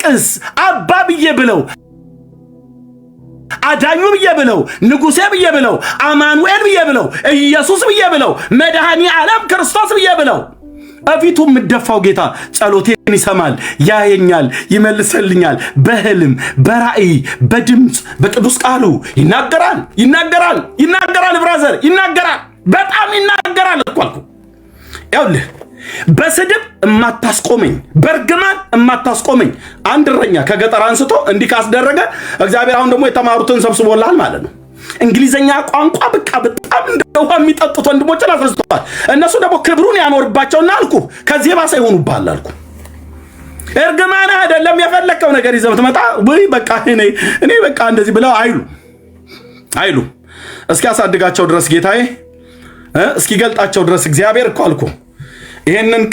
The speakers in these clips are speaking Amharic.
ይልቅስ አባ ብዬ ብለው አዳኙ ብዬ ብለው ንጉሴ ብዬ ብለው አማኑኤል ብዬ ብለው ኢየሱስ ብዬ ብለው መድኃኒ ዓለም ክርስቶስ ብዬ ብለው በፊቱ የምደፋው ጌታ ጸሎቴን ይሰማል፣ ያየኛል፣ ይመልሰልኛል። በህልም በራእይ በድምፅ በቅዱስ ቃሉ ይናገራል። ብራዘር ይናገራል፣ በጣም ይናገራል እኮ አልኩ። ይኸውልህ በስድብ እማታስቆመኝ፣ በርግማን እማታስቆመኝ አንድ እረኛ ከገጠር አንስቶ እንዲህ ካስደረገ እግዚአብሔር አሁን ደግሞ የተማሩትን ሰብስቦልሃል ማለት ነው። እንግሊዘኛ ቋንቋ በቃ በጣም እንደውሃ የሚጠጡት ወንድሞችን አስረስተዋል። እነሱ ደግሞ ክብሩን ያኖርባቸውና አልኩ ከዚህ ባሰ ይሆኑብሃል አልኩ። እርግማና አይደለም የፈለከው ነገር ይዘህ ብትመጣ ወይ በቃ እኔ በቃ እንደዚህ ብለው አይሉ እስኪ ያሳድጋቸው ድረስ ጌታዬ እስኪ ገልጣቸው ድረስ እግዚአብሔር እኮ አልኩ። ይሄንን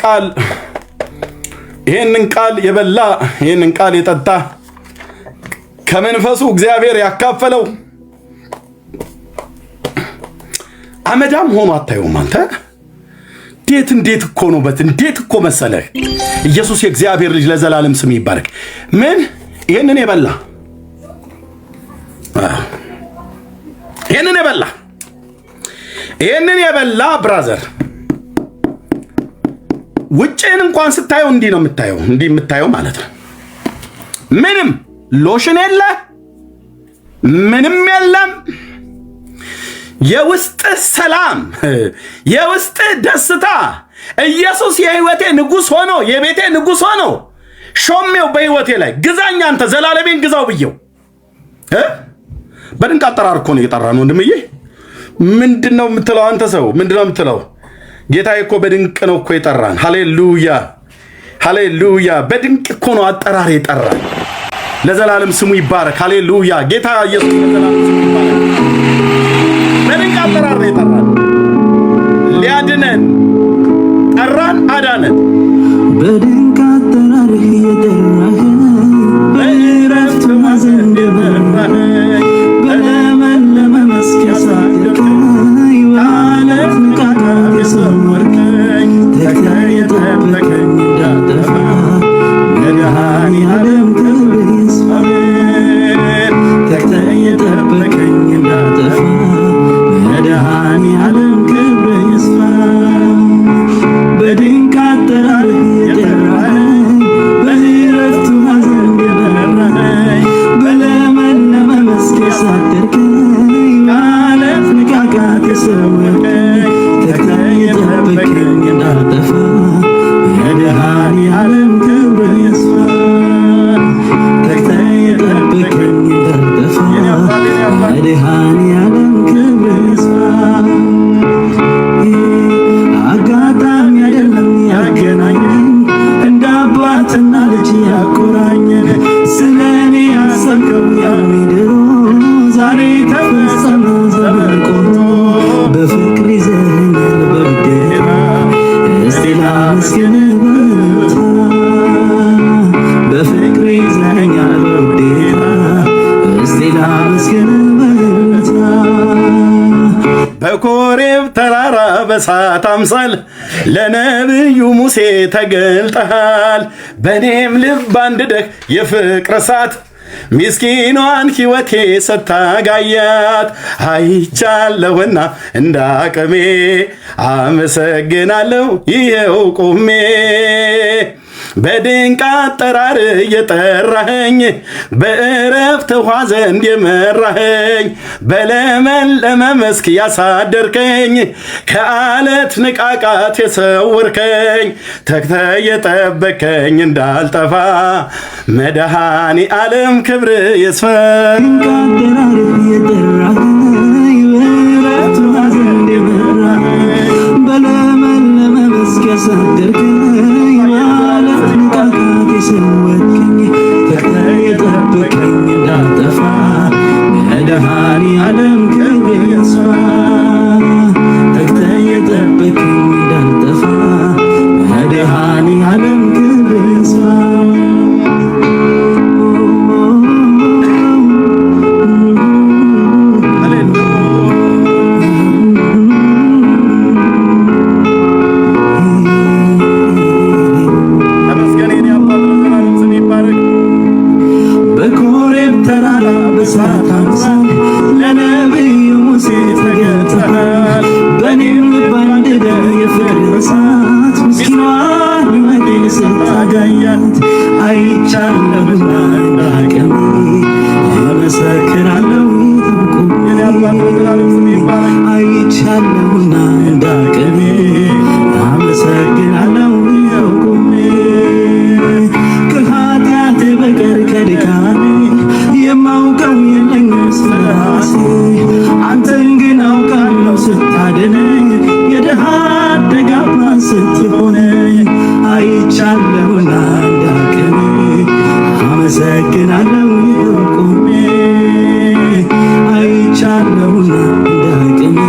ቃል የበላ ይሄንን ቃል የጠጣ ከመንፈሱ እግዚአብሔር ያካፈለው አመዳም ሆኖ አታየውም። አንተ እንዴት እኮ ነው እንዴት እኮ መሰለህ። ኢየሱስ የእግዚአብሔር ልጅ ለዘላለም ስም ይባረክ። ምን ይሄንን የበላ ብራዘር ውጭን እንኳን ስታየው እንዲህ ነው የምታየው ማለት ነው። ምንም ሎሽን የለ ምንም የለም። የውስጥ ሰላም የውስጥ ደስታ ኢየሱስ የህይወቴ ንጉስ ሆኖ የቤቴ ንጉስ ሆኖ ሾሜው በህይወቴ ላይ ግዛኛ አንተ ዘላለሜን ግዛው ብየው በድንቅ አጠራር እኮ ነው የጠራን ወንድምዬ። ምንድነው የምትለው አንተ ሰው? ምንድነው የምትለው? ጌታዬ እኮ በድንቅ ነው እኮ የጠራን። ሃሌሉያ በድንቅ እኮ ነው አጠራር የጠራን። ለዘላለም ስሙ ይባረክ። ሃሌሉያ ጌታ ኢየሱስ ለዘላለም ስሙ ይባረክ። በድንቅ አጠራር የጠራን ሊያድነን ጠራን፣ አዳነን። በድንቅ አጠራር የጠራን በእረፍት ማዘን የመራን በለመለመ መስክ ያሳደርከኝ በዓለት ንቃቃት የሰወርከኝ ተግተህ የጠበቀኝ እንዳልጠፋ መድኃኔ ዓለም ክብር ይስፋ። ተግተህ የጠበቀኝ እንዳልጠፋ መድኃኔ ዓለም ክብር ይስፋ። በድንቅ አጠራር የጠራኸኝ በእረፍት ማዘን የመራኸኝ በለመለመ መስክ ያሳደርከኝ በዓለት ንቃቃት የሰወርከኝ ተግተህ የጠበቀኝ እንዳልጠፋ መድኃኔ ዓለም ክብር ይስፋ። ተግተህ የጠበቀኝ እንዳልጠፋ መድኃኔ ዓለም ክብር ይስፋ። አጋጣሚ አይደለም ያገናኘን እንደ አባትና ልጅ ያቆራኘን ስለኔ ያሰብከው ያኔ ድሮ ዛሬ ተፈጸመ ዘመን ቆርጦ በፍቅር ይዘኸኛል በውዴታ እስቲ ላመስግንህ በእልልታ በፍቅር ይዘኸኛል በውዴታ እስቲ ላመስግንህ በእልልታ። በኮሬብ ተራራ በእሳት አምሳል ለነብዩ ሙሴ ተገልጠሃል። በእኔም ልብ አንድደህ የፍቅር እሳት ምስኪኗን ሕይወቴ ስታጋያት አይቻለሁና እንደ አቅሜ አመሰግናለሁ ይኸው ቆሜ። በድንቅ አጠራር የጠራኸኝ በእረፍት ውኃ ዘንድ የመራኸኝ በለመለመ መስክ ያሳደርከኝ ከዓለት ንቃቃት የሰወርከኝ ተግተህ የጠበከኝ እንዳልጠፋ መድኃኔ ዓለም ክብር ይስፋ። በድንቅ አጠራር የጠራኸኝ በእረፍት ውኃ ዘንድ የመራኸኝ በለመለመ መስክ ያሳደርከኝ በዓለት ንቃቃት የሰወርከኝ ተግተህ የጠበቀኝ እንዳልጠፋ መድኃኔ ዓለም ክብር ይስፋ። ተግተህ የጠበቀኝ እንዳልጠፋ መድኃኔ ዓለም ክብር ይስፋ። ሃሌሉያ እሳት ምስኪኗን ሕይወቴን ስታጋያት አይቻለሁና እንዳቅሜ እመሰክራለሁ አይቻለሁና እንዳቅሜ አመሰግናለሁ ቆሜ ከኃጢአቴ በቀር ከድካሜ የማውቀው የለኝም ስለራሴ አንተን ግን አውቃለሁ ስታድነኝ የድሃ አደግ አባት ስትሆነኝ አይቻለሁና እንዳቅሜ አመሰግናለሁ ቆሜ አይቻለሁና እንዳቅሜ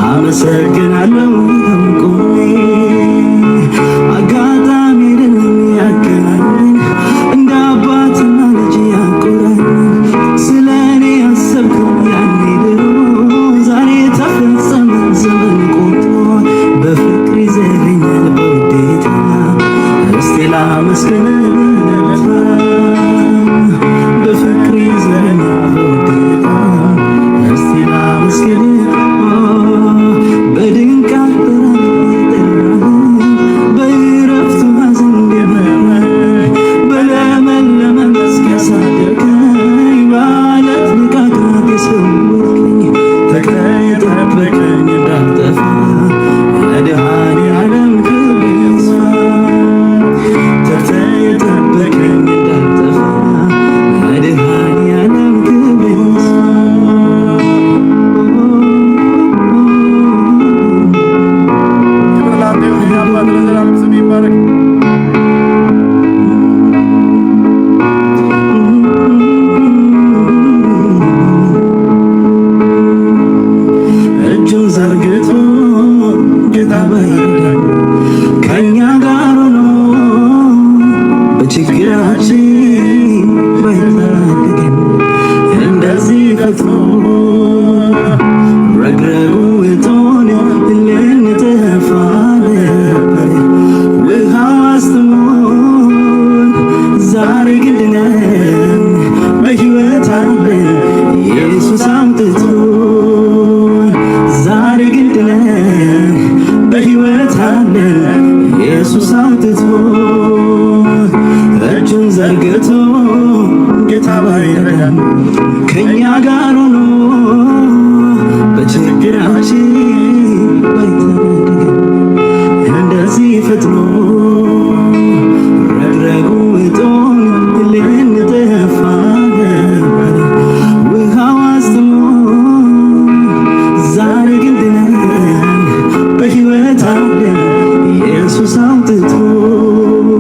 አመሰግናለሁ ቆሜ አጋጣሚ አይደለም ያገናኘን እንደ አባትና ልጅ ያቆራኘን ስለ እኔ ያሰብከው ያኔ ድሮ ዛሬ ተፈጸመ ዘመን ቆጥሮ በፍቅር ይዘኸኛል በውዴታ እስቲ ላመስግን በፍቅር ይዘኸኛል በውዴታ እስቲ ላመስግን በድንቅ አጠራር የጠራኸኝ በዕረፍቱ ሐዘን የመራኸኝ በለመለመ መስክ ያሳደርከኝ በዓለት ንቃቃት የሰወርከኝ ተክለህ የጠበቀኝ እንዳልጠፋ መድኃኔዓለም ክብር ይስፋ ተክለህ የጠበቀኝ እንዳልጠፋ መድኃኔዓለም ክብር ይስፋ እጁን ዘርግቶ ጌታ ባይረዳን ከእኛ ጋር ሆኖ በችግራችን ባይታደገን እንደዚህ ፈጥኖ ረግረጉ እቶን ልንጠፋ ነበር ውሃ አስጥሞን ዛሬ ግን ድነን በሕይወት አለን ኢየሱስ አምጥቶን ዛሬ ግን ድነን በሕይወት አለን ኢየሱስ አምጥቶን እጁን ዘርግቶ ጌታ ባይረዳን ከእኛ ጋር ሆኖ በችግራችን ባይታደገን እንደዚህ ፈጥኖ ረግረጉ እቶን ልንጠፋ ነበር ውሃው አስጥሞን ዛሬ ግን ድነን በሕይወት አለን ኢየሱስ አምጥቶን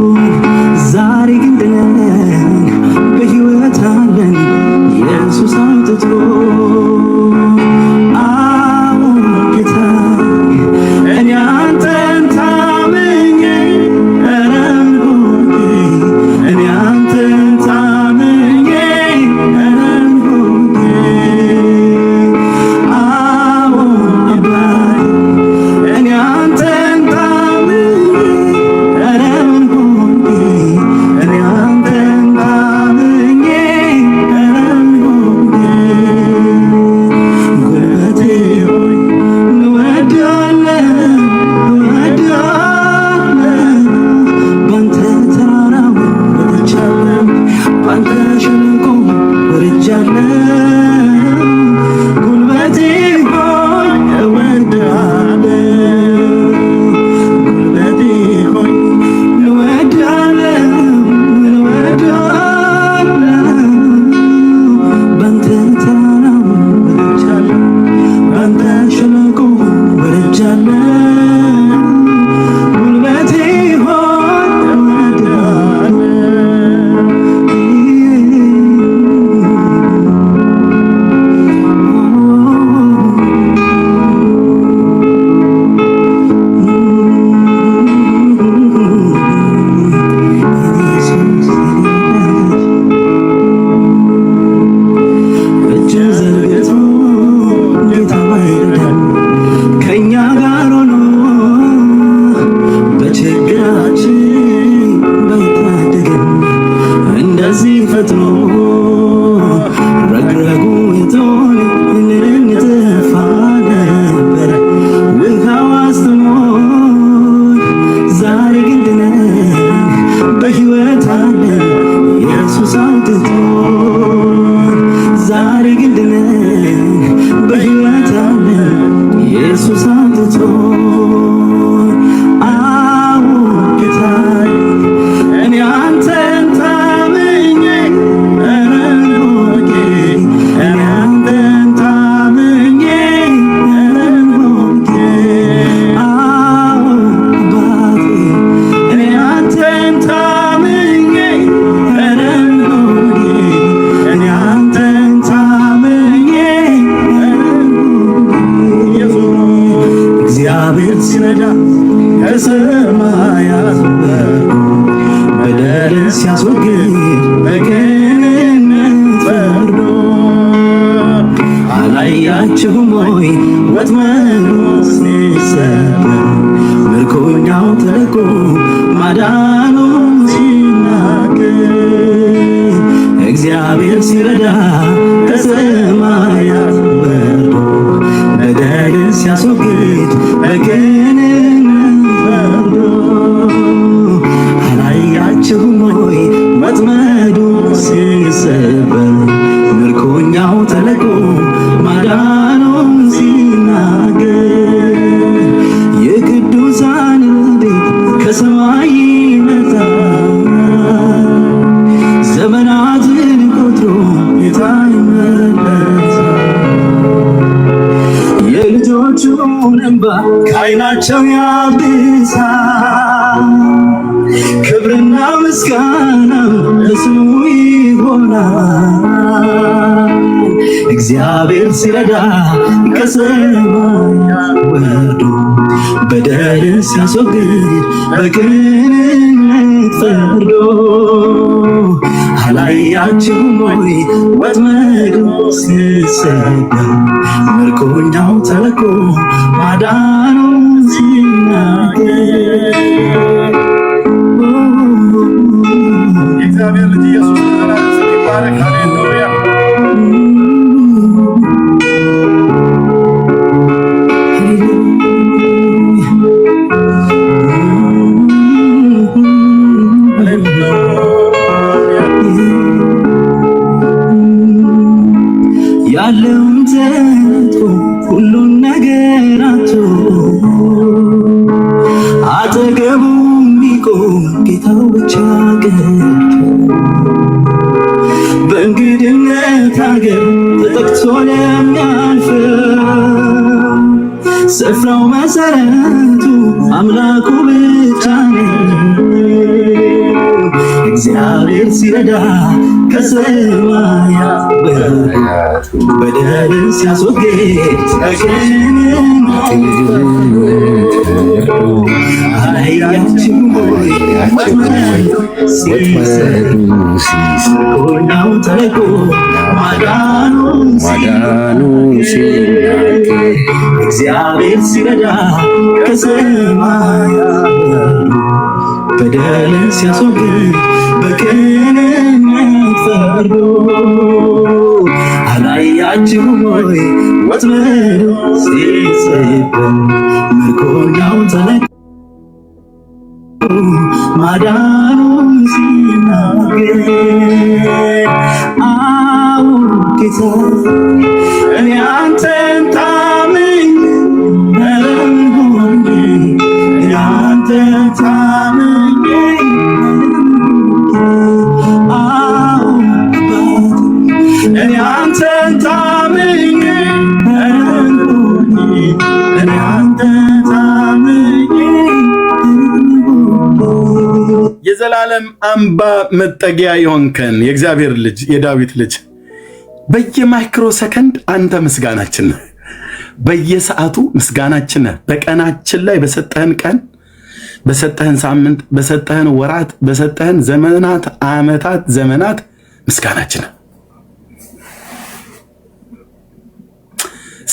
ከሰማያት በደልን ሲያስወግድ በቅንነት ፈርዶ አላያችሁም ወይ ወጥመዱ ሲሰበር ምርኮኛው ተለቆ ማዳኑን ሲናገር እግዚአብሔር ሲረዳ ከሰማያት ወርዶ በደልን ሲያስወግድ በቅንነት ፈርዶ አላያችሁም ወይ ወጥመዱ ሲሰበር ምርኮኛው ተለቆ ማዳኑን ሲናገር የቅዱሳን ቤት ከሰማይ ይመጣል ዘመናትን ቆጥሮ ጌታ ይመለሳል የልጆቹን እንባ ከዓይናቸው ያብሳል ክብርና ምስጋና ለስሙ ይሆናል እግዚአብሔር ሲረዳ ከሰማያት ወርዶ በደልን ሲያስወግድ በቅንነት ፈርዶ አላያችሁም ወይ ወጥመዱ ሲሰበር ምርኮኛው ተለቆ ማዳኑን ሲናገር እግዚአብሔር ልጅ ኢየሱስ ክርስቶስ ይባረክ። ሃሌሉያ ያለውን ዘንቶ ሁሉን ነገር አቶ አጠገቡ የሚቆም ጌታው ብቻ ቀርቶ በእንግድነት ሀገር ተጠቅቶ ለሚያልፈው ስፍራው መሰረቱ አምላኩ ብቻ ነው። እግዚአብሔር ሲረዳ ከሰማያት በደልን ሲያስወግድ በቅንነት አላያችሁም ወይ ወጥመዱ ሲሰበር ምርኮኛው ተለቆ ማዳኑን ሲናገር እግዚአብሔር ሲረዳ ከሰማያት በደልን ሲያስወግድ በቅንነት ፈርዶ አላያችሁም ወይ ወጥመዱ ሲሰበር ምርኮኛው ተለቆ ማዳኑን ሲናገር አዎ ጌታ እኔ አንተን ታምኜ ሆኜ እኔ አንተን ታምኜ አዎ እኔ አንተን ታምኜ ሆኜ እኔ አንተን ታምኜ የዘላለም አምባ መጠጊያ የሆንከን የእግዚአብሔር ልጅ የዳዊት ልጅ በየማይክሮ ሰከንድ አንተ ምስጋናችን ነህ። በየሰዓቱ ምስጋናችን ነህ። በቀናችን ላይ በሰጠህን ቀን፣ በሰጠህን ሳምንት፣ በሰጠህን ወራት፣ በሰጠህን ዘመናት፣ ዓመታት፣ ዘመናት ምስጋናችን ነህ።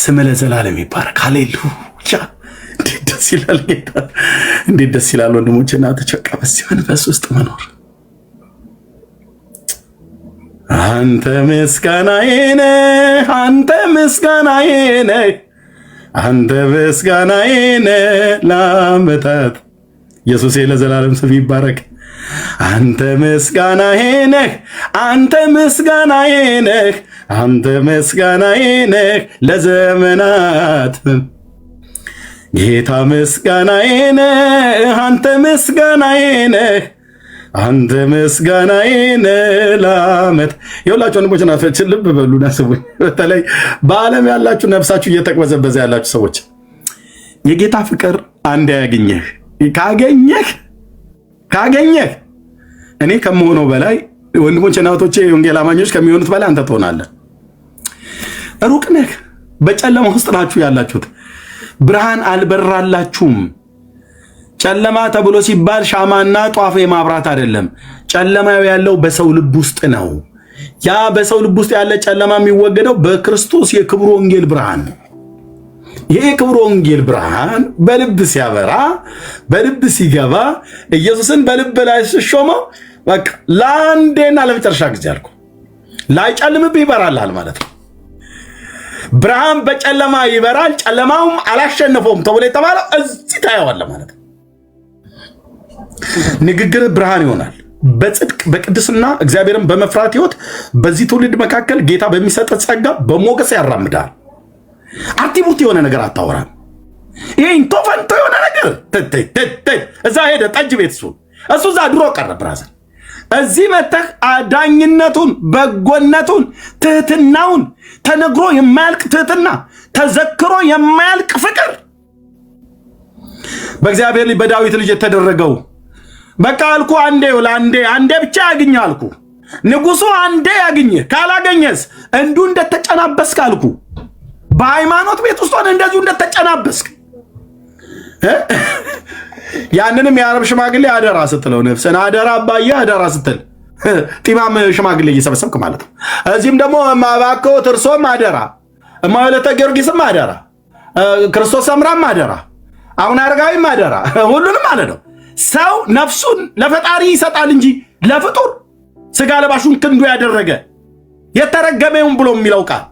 ስም ለዘላለም ይባረክ። ሃሌሉያ። እንዴት ደስ ይላል ጌታ! እንዴት ደስ ይላል ወንድሞቼ እና ተቸቃ በዚህ መንፈስ ውስጥ መኖር። አንተ ምስጋናዬ ነህ፣ አንተ ምስጋናዬ ነህ፣ አንተ ምስጋናዬ ነህ ለዓመታት። ኢየሱሴ ለዘላለም ስም ይባረክ። አንተ ምስጋናዬ ነህ፣ አንተ ምስጋናዬ ነህ፣ አንተ ምስጋናዬ ነህ ለዘመናት። ጌታ ምስጋናዬ ነህ፣ አንተ ምስጋናዬ ነህ፣ አንተ ምስጋናዬ ነህ ለዓመት። የሁላችሁ ወንድሞች ናፈችን ልብ በሉና ስሙኝ። በተለይ በዓለም ያላችሁ ነፍሳችሁ እየተቅበዘበዘ ያላችሁ ሰዎች የጌታ ፍቅር አንድ ያገኘህ ካገኘህ እኔ ከምሆነው በላይ ወንድሞች እና እህቶቼ የወንጌል አማኞች ከሚሆኑት በላይ አንተ ትሆናለህ። ሩቅ ነህ። በጨለማ ውስጥ ናችሁ ያላችሁት። ብርሃን አልበራላችሁም። ጨለማ ተብሎ ሲባል ሻማና ጧፍ ማብራት አይደለም። ጨለማው ያለው በሰው ልብ ውስጥ ነው። ያ በሰው ልብ ውስጥ ያለ ጨለማ የሚወገደው በክርስቶስ የክብሩ ወንጌል ብርሃን ነው። ይሄ የክብሩ ወንጌል ብርሃን በልብ ሲያበራ፣ በልብ ሲገባ፣ ኢየሱስን በልብ ላይ ሲሾመው በቃ ለአንዴና ለመጨረሻ ጊዜ አልኩ ላይጨልምብህ ይበራልሃል ማለት ነው። ብርሃን በጨለማ ይበራል፣ ጨለማውም አላሸነፈውም ተብሎ የተባለው እዚህ ታየዋለህ ማለት ነው። ንግግር ብርሃን ይሆናል። በጽድቅ በቅድስና እግዚአብሔርን በመፍራት ህይወት በዚህ ትውልድ መካከል ጌታ በሚሰጥ ጸጋ በሞገስ ያራምዳል። አርቲቡት የሆነ ነገር አታወራም። ይሄ ኢንቶፈንቶ የሆነ ነገር እዛ ሄደ ጠጅ ቤት እሱ እዛ ድሮ ቀረ። ብራዘር እዚህ መተህ አዳኝነቱን፣ በጎነቱን፣ ትህትናውን ተነግሮ የማያልቅ ትህትና፣ ተዘክሮ የማያልቅ ፍቅር በእግዚአብሔር ልጅ በዳዊት ልጅ የተደረገው በቃ አልኩ አንዴ ብቻ ያግኝ አልኩ። ንጉሱ አንዴ ያግኝ፣ ካላገኘስ እንዱ እንደተጨናበስክ አልኩ። በሃይማኖት ቤት ውስጥ ሆነ እንደዚሁ እንደተጨናበስክ ያንንም የአረብ ሽማግሌ አደራ ስትለው ነፍስን አደራ አባዬ አደራ ስትል ጢማም ሽማግሌ እየሰበሰብክ ማለት ነው። እዚህም ደግሞ እባክዎ እርሶም አደራ፣ እማወለተ ጊዮርጊስም አደራ፣ ክርስቶስ ሰምራም አደራ፣ አሁን አረጋዊም አደራ፣ ሁሉንም ማለት ነው። ሰው ነፍሱን ለፈጣሪ ይሰጣል እንጂ ለፍጡር ስጋ ለባሹን ክንዱ ያደረገ የተረገመውን ብሎ የሚለው ቃል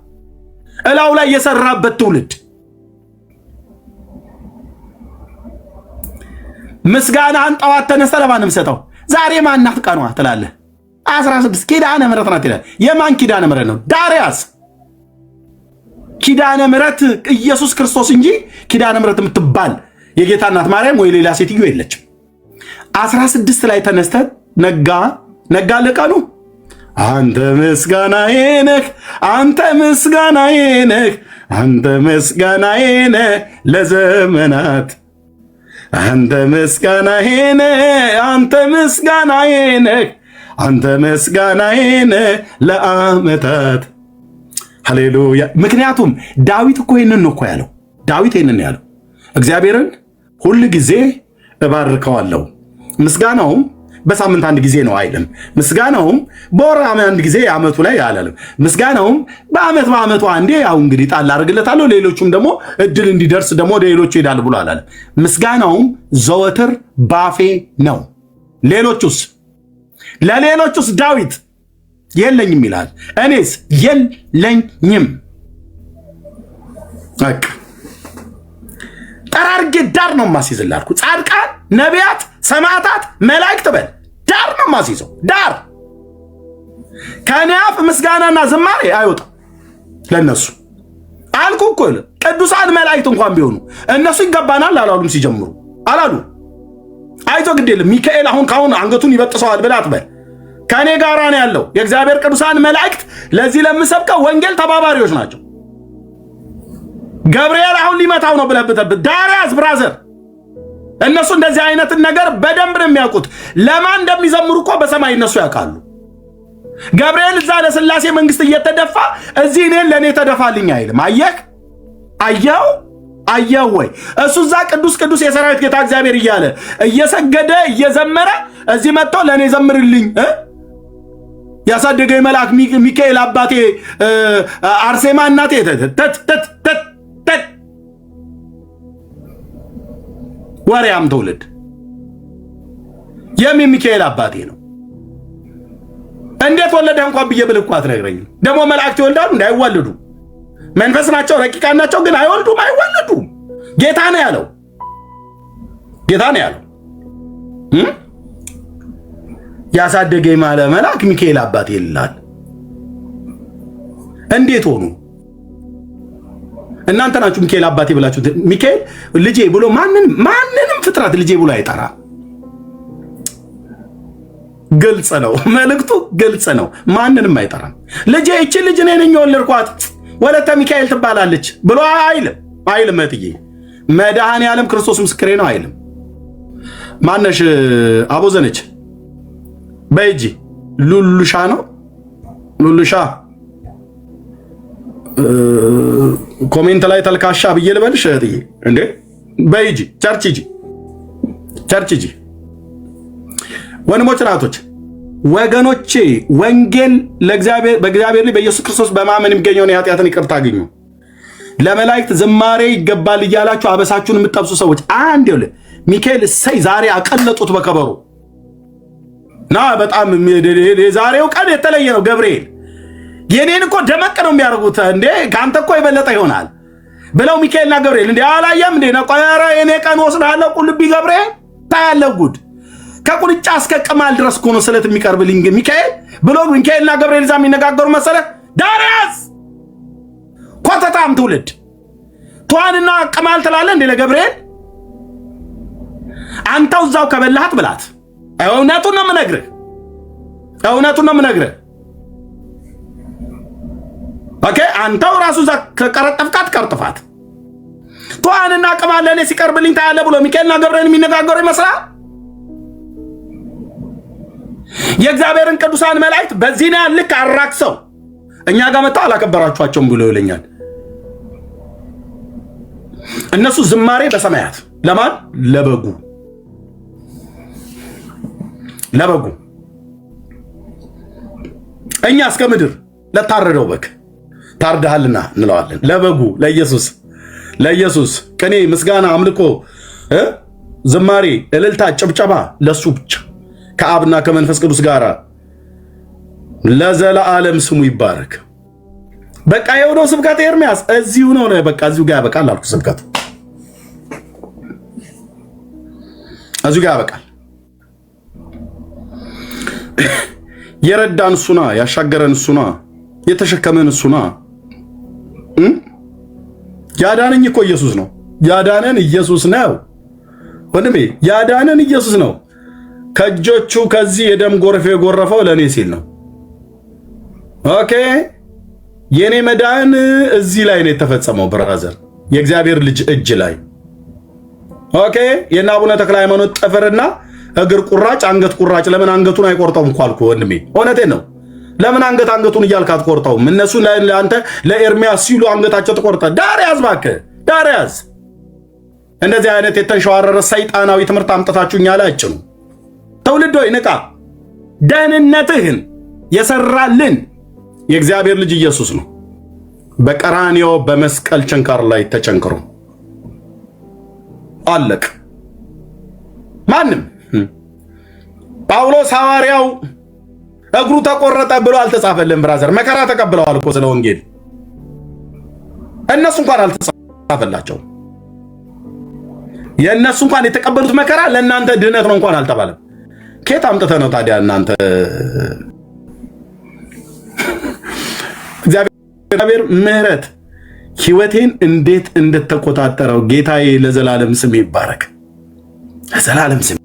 እላው ላይ የሰራበት ትውልድ ምስጋናን ጠዋት ተነስተህ ለማንም ሰጠው። ዛሬ ማናት ቀኗ ትላለህ? 16 ኪዳነ ምሕረት ናት ይላል። የማን ኪዳነ ምሕረት ነው? ዳርያስ ኪዳነ ምሕረት ኢየሱስ ክርስቶስ እንጂ ኪዳነ ምሕረት የምትባል የጌታ እናት ማርያም ወይ ሌላ ሴትዮ የለችም። 16 ላይ ተነስተህ ነጋ ለቀኑ አንተ ምስጋናዬ ነህ፣ አንተ ምስጋናዬ ነህ፣ አንተ ምስጋናዬ ነህ ለዘመናት፣ አንተ ምስጋናዬ ነህ፣ አንተ ምስጋናዬ ነህ፣ አንተ ምስጋናዬ ነህ ለዓመታት። ሃሌሉያ። ምክንያቱም ዳዊት እኮ ይህንን ነው እኮ ያለው። ዳዊት ይህንን ያለው እግዚአብሔርን ሁል ጊዜ እባርከዋለሁ፣ ምስጋናውም በሳምንት አንድ ጊዜ ነው አይልም። ምስጋናውም በወር አንድ ጊዜ ዓመቱ ላይ አላለም። ምስጋናውም በዓመቱ አንዴ ያው እንግዲህ ጣል አድርግለታለሁ፣ ሌሎቹም ደግሞ እድል እንዲደርስ ደግሞ ወደ ሌሎቹ ይሄዳል ብሎ አላለም። ምስጋናውም ዘወትር ባፌ ነው። ለሌሎቹስ ዳዊት የለኝም ይላል፣ እኔስ የለኝም። በቃ ጠራርጌ ዳር ነው ማስይዝልህ አልኩ። ጻድቃን፣ ነቢያት፣ ሰማዕታት፣ መላእክት በል ዳር ነው ማስይዘው። ዳር ከኔ አፍ ምስጋናና ዝማሬ አይወጣም ለነሱ አልኩ እኮ። ቅዱሳን መላእክት እንኳን ቢሆኑ እነሱ ይገባናል አላሉም። ሲጀምሩ አላሉ። አይዞ ግድ የለም ሚካኤል አሁን ካሁን አንገቱን ይበጥሰዋል ብላት በል ከኔ ጋራ ነው ያለው። የእግዚአብሔር ቅዱሳን መላእክት ለዚህ ለምሰብከው ወንጌል ተባባሪዎች ናቸው። ገብርኤል አሁን ሊመታው ነው ብለብተብት ዳርያስ ብራዘር፣ እነሱ እንደዚህ አይነትን ነገር በደንብ ነው የሚያውቁት። ለማን እንደሚዘምሩ እኮ በሰማይ እነሱ ያውቃሉ። ገብርኤል እዛ ለሥላሴ መንግስት እየተደፋ እዚህ እኔን ለእኔ ተደፋልኝ አይልም። አየው ወይ? እሱ እዛ ቅዱስ ቅዱስ የሰራዊት ጌታ እግዚአብሔር እያለ እየሰገደ እየዘመረ እዚህ መጥቶ ለእኔ ዘምርልኝ ያሳደገኝ መልአክ ሚካኤል አባቴ፣ አርሴማ እናቴ ወሬያም ትውልድ ሚካኤል አባቴ ነው። እንዴት ወለደ እንኳን ብዬ ብልህ እኮ አትነግረኝም። ደግሞ መላእክት ይወልዳሉ እንዳይወልዱ መንፈስ ናቸው፣ ረቂቃን ናቸው፣ ግን አይወልዱም። ጌታ ነው ያለው። ያሳደገኝ ማለ መልአክ ሚካኤል አባቴ ይላል። እንዴት ሆኑ? እናንተ ናችሁ ሚካኤል አባቴ ብላችሁ። ሚካኤል ልጄ ብሎ ማንንም ፍጥረት ልጄ ብሎ አይጠራ። ግልጽ ነው መልእክቱ፣ ግልጽ ነው። ማንንም አይጠራም። ልጄ እቺ ልጅ እኔ ነኝ የወለድኳት ወለተ ሚካኤል ትባላለች ብሎ አይልም። እትዬ መድኃኔዓለም ክርስቶስ ምስክሬ ነው አይልም። ማነሽ አቦዘነች በእጂ ሉሉሻ ነው ሉሉሻ ኮሜንት ላይ ተልካሻ ብዬ ልበልሽ እትዬ እንዴ? በእጂ ቸርች ሂጂ ቸርች ጂ ወንድሞች ናቶች ወገኖቼ ወንጌል ለእግዚአብሔር በእግዚአብሔር ላይ በኢየሱስ ክርስቶስ በማመን የሚገኘውን የኃጢአትን ይቅርታ አግኙ። ለመላእክት ዝማሬ ይገባል እያላችሁ አበሳችሁን የምትጠብሱ ሰዎች አንድ ይኸውል ሚካኤል እሰይ ዛሬ አቀለጡት በከበሩ ና በጣም የዛሬው ቀን የተለየ ነው። ገብርኤል የኔን እኮ ደመቅ ነው የሚያደርጉት እንዴ ካንተ እኮ የበለጠ ይሆናል ብለው ሚካኤልና ገብርኤል እንዴ አላየም እንዴ ነቆራ የኔ ቀን ወስዳለሁ ቁልቢ ገብርኤል ታያለህ ጉድ ከቁልጫ እስከ ቅማል ድረስ እኮ ነው ስለት የሚቀርብልኝ ሚካኤል ብሎ ሚካኤልና ገብርኤል ዛም ይነጋገሩ መሰለ ዳርያስ ኮተታም ትውልድ ቷንና ቅማል ትላለህ እንዴ ለገብርኤል አንተው ዛው ከበላሃት ብላት እውነቱን ነው የምነግርህ ኦኬ አንተው ራሱ ዛ ከቀረጠፍካት ቀርጥፋት ቷንና ቅማል ለኔ ሲቀርብልኝ ታያለህ ብሎ ሚካኤልና ገብርኤል የሚነጋገሩ ይመስላል። የእግዚአብሔርን ቅዱሳን መላእክት በዚህ ነው ልክ አራክሰው እኛ ጋር መጣ አላከበራችኋቸውም ብሎ ይለኛል። እነሱ ዝማሬ በሰማያት ለማን ለበጉ እኛ እስከ ምድር ለታረደው በግ ታርደሃልና እንለዋለን። ለበጉ ለኢየሱስ ቅኔ ምስጋና አምልኮ ዝማሬ እልልታ ጭብጨባ ለሱ ብቻ ከአብና ከመንፈስ ቅዱስ ጋር ለዘላለም ስሙ ይባረክ። በቃ የሆነው ስብከት ኤርሚያስ እዚሁ ነው። በቃ እዚሁ ጋር ያበቃል አልኩ። ስብከቱ እዚሁ ጋር ያበቃል። የረዳን እሱና ያሻገረን እሱና የተሸከመን እሱና ያዳነኝ እኮ ኢየሱስ ነው። ያዳነን ኢየሱስ ነው ወንድሜ፣ ያዳነን ኢየሱስ ነው። ከእጆቹ ከዚህ የደም ጎርፍ የጎረፈው ለእኔ ሲል ነው። ኦኬ የኔ መዳን እዚህ ላይ ነው የተፈጸመው ብራዘር፣ የእግዚአብሔር ልጅ እጅ ላይ። ኦኬ የእነ አቡነ ተክለ ሃይማኖት ጥፍርና እግር ቁራጭ አንገት ቁራጭ ለምን አንገቱን አይቆርጠውም እንኳን አልኩ ወንድሜ፣ እውነቴን ነው። ለምን አንገቱን እያልክ አትቆርጠውም? እነሱ ለአንተ ለኤርሚያስ ሲሉ አንገታቸው ተቆርጠ። ዳርያዝ እባክህ ዳርያዝ፣ እንደዚህ አይነት የተንሸዋረረ ሰይጣናዊ ትምህርት አምጥታችሁኛ ላይ አጭኑ። ትውልድ ሆይ ንቃ። ደህንነትህን የሰራልን የእግዚአብሔር ልጅ ኢየሱስ ነው። በቀራንዮ በመስቀል ቸንካር ላይ ተቸንክሮ አለቅ። ማንም ጳውሎስ ሐዋርያው እግሩ ተቆረጠ ብሎ አልተጻፈልን ብራዘር። መከራ ተቀብለዋል እኮ ስለ ወንጌል። እነሱ እንኳን አልተጻፈላቸው። የእነሱ እንኳን የተቀበሉት መከራ ለእናንተ ድህነት ነው እንኳን አልተባለም። ከየት አምጥተህ ነው ታዲያ እናንተ? እግዚአብሔር ምሕረት ሕይወቴን እንዴት እንደተቆጣጠረው ጌታዬ ለዘላለም ስም ይባረክ። ለዘላለም ስም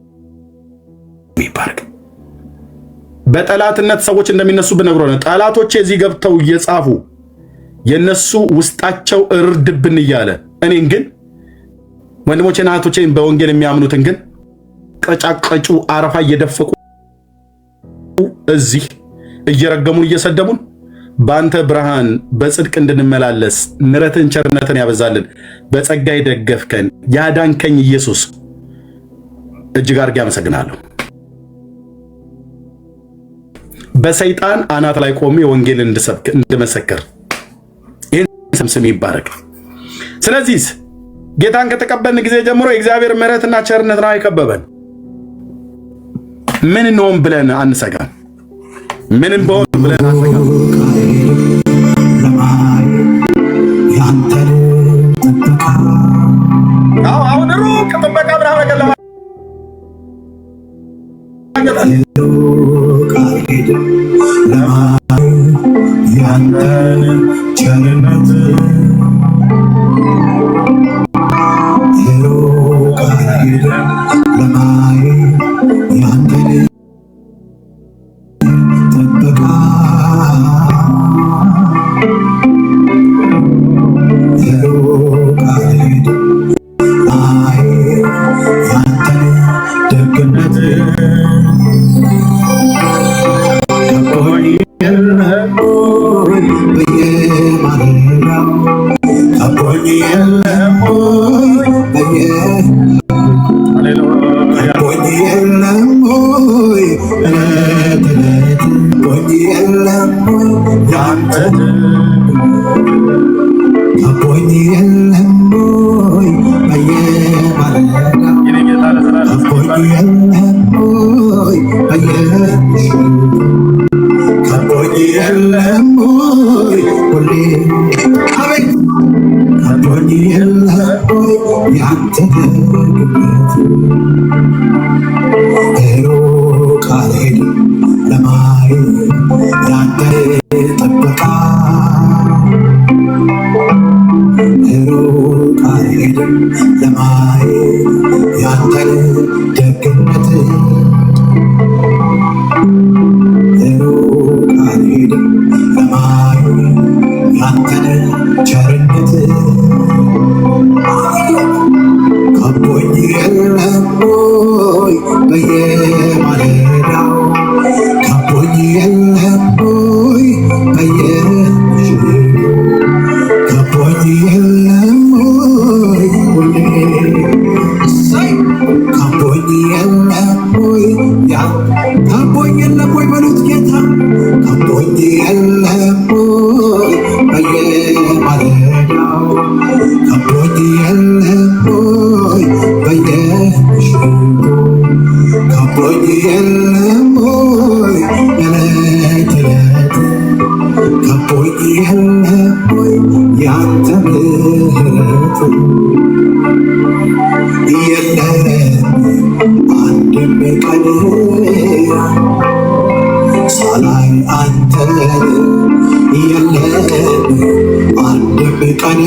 ይባረክ። በጠላትነት ሰዎች እንደሚነሱ ብነግሮነ ጠላቶቼ እዚህ ገብተው እየጻፉ የነሱ ውስጣቸው እርድብን እያለ እኔን ግን ወንድሞቼና እህቶቼን በወንጌል የሚያምኑትን ግን ቀጫቀጩ አረፋ እየደፈቁ እዚህ እየረገሙን እየሰደቡን በአንተ ብርሃን በጽድቅ እንድንመላለስ ምሕረትን ቸርነትን ያበዛልን በጸጋ የደገፍከን ያዳንከኝ ኢየሱስ እጅግ አድርጌ አመሰግናለሁ። በሰይጣን አናት ላይ ቆሜ ወንጌል እንድሰብክ እንድመሰክር ይህን ስም ይባረክ። ስለዚህ ጌታን ከተቀበልን ጊዜ ጀምሮ የእግዚአብሔር ምሕረትና ቸርነት ነው የከበበን። ምን እንሆን ብለን አንሰጋም። ምንም በሆን ብለን አንሰጋም። አሁን ሩቅ ጥበቃ ብርሃን ነገር ያንተን ቸርነት ከቦኝ የለም ወይ በየማለዳው ከቦኝ የለም ወይ በየምሽቱ ከቦኝ የለም ወይ ሁሌ አቤት ከቦኝ የለም ወይ ያንተ ደግነት ሩቅ አልሄድም ለማየት ያንተ ጥበቃ ሩቅ አልሄድም ለማየት ያንተን ደግነት ሩቅ አልሄድም ለማየት ያንተን ቸርነት ከቦኝ የለም ወይ በየማለዳው ከቦኝ የለም ወይ በየምሽቱ ከቦኝ የለም ወይ ሁሌ ከቦኝ የለም ወይ ከቦኝ የለም ወይ በሉት ጌታ ከቦኝ የለም ወይ በየማለዳው ከቦኝ የለም ወይ በየምሽቱ ከቦኝ የለም ወይ ዕለት ዕለት ከቦኝ የለም ወይ ያንተ ምሕረት የለም አንድም ቀን ሳላይ አንተን የለም አንድም ቀን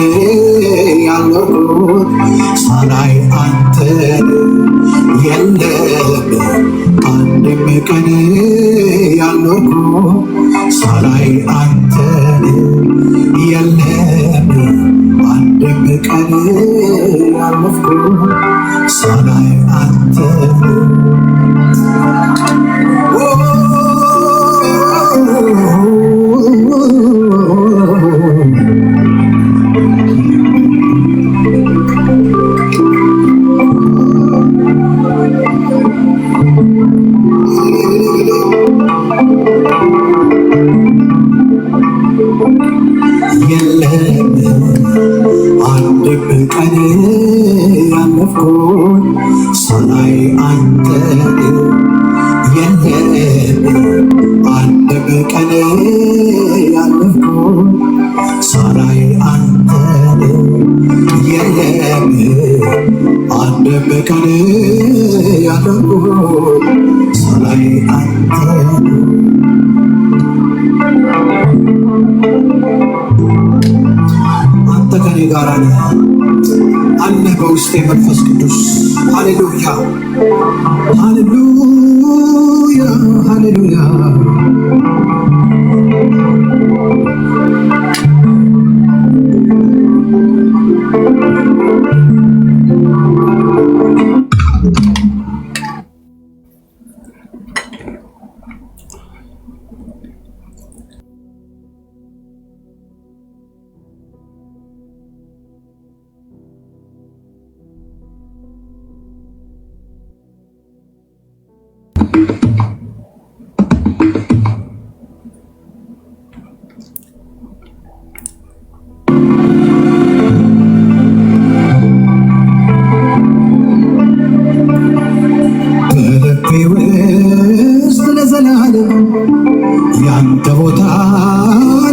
ያለሁት ሳላይ አንተን የለም አንድም ቀን ያለሁት ሳላይ አንተን የለም አንድም ቀን ያለፍኩት ሳላይ አንተን የለም አንድም ቀን ያለፍኩት ሳላይ አንተን የለም አንድም ቀን ያለፍኩት ሳላይ አንተን የለም አንድም ቀን ያለፍኩት ሳላይ አንተን አንተ ከኔ ጋር ነህ አለ በውስጤ መንፈስ ቅዱስ ሃሌሉያ ሃሌሉያ ሃሌሉያ ውስጥ ለዘላለም ያንተ ቦታ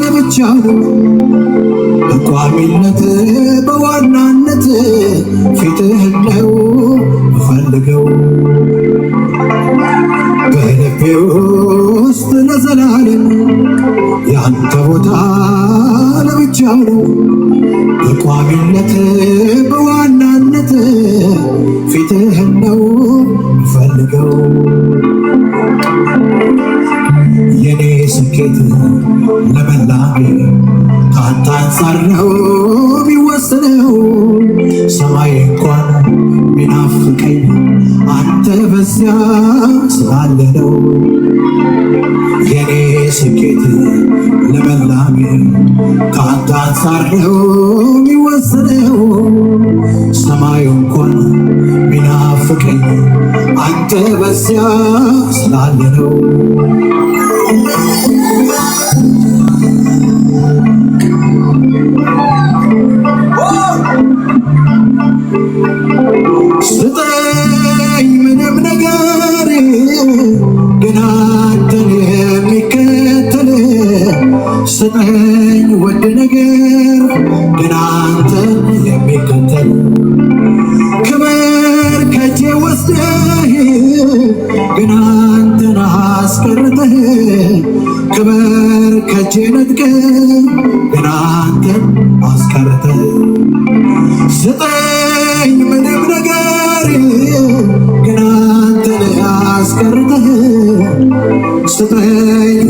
ለብቻ ነው። በቋሚነት በዋናነት ፊትህን ነው እፈልገው። በልቤ ውስጥ ለዘላለም ያንተ ቦታ ለብቻ ነው። በቋሚነት በዋናነት ፊትህን ነው እፈልገው። የኔ ስኬት ለመላሜ ካንተ አንጻር ነው የሚወሰነው። ሰማይ እንኳን ቢናፍቀኝ አንተ በዚያ ስላለ ነው። የኔ ስኬት ለመላሜ ካንተ አንጻር ነው የሚወሰነው። ሰማዩ እንኳን ቢናፍቀኝ አንተ በዚያ ስላለ ነው። ስጠኝ ውድ ነገር ግን አንተን የሚከተል ክብር ከእጄ ወስደህ ግን አንተን አስቀርተህ ክብር ከእጄ ነጥቀህ ግን አንተን አስቀርተህ ስጠኝ ምንም ነገር ግን አንተን አስቀርተህ ስጠኝ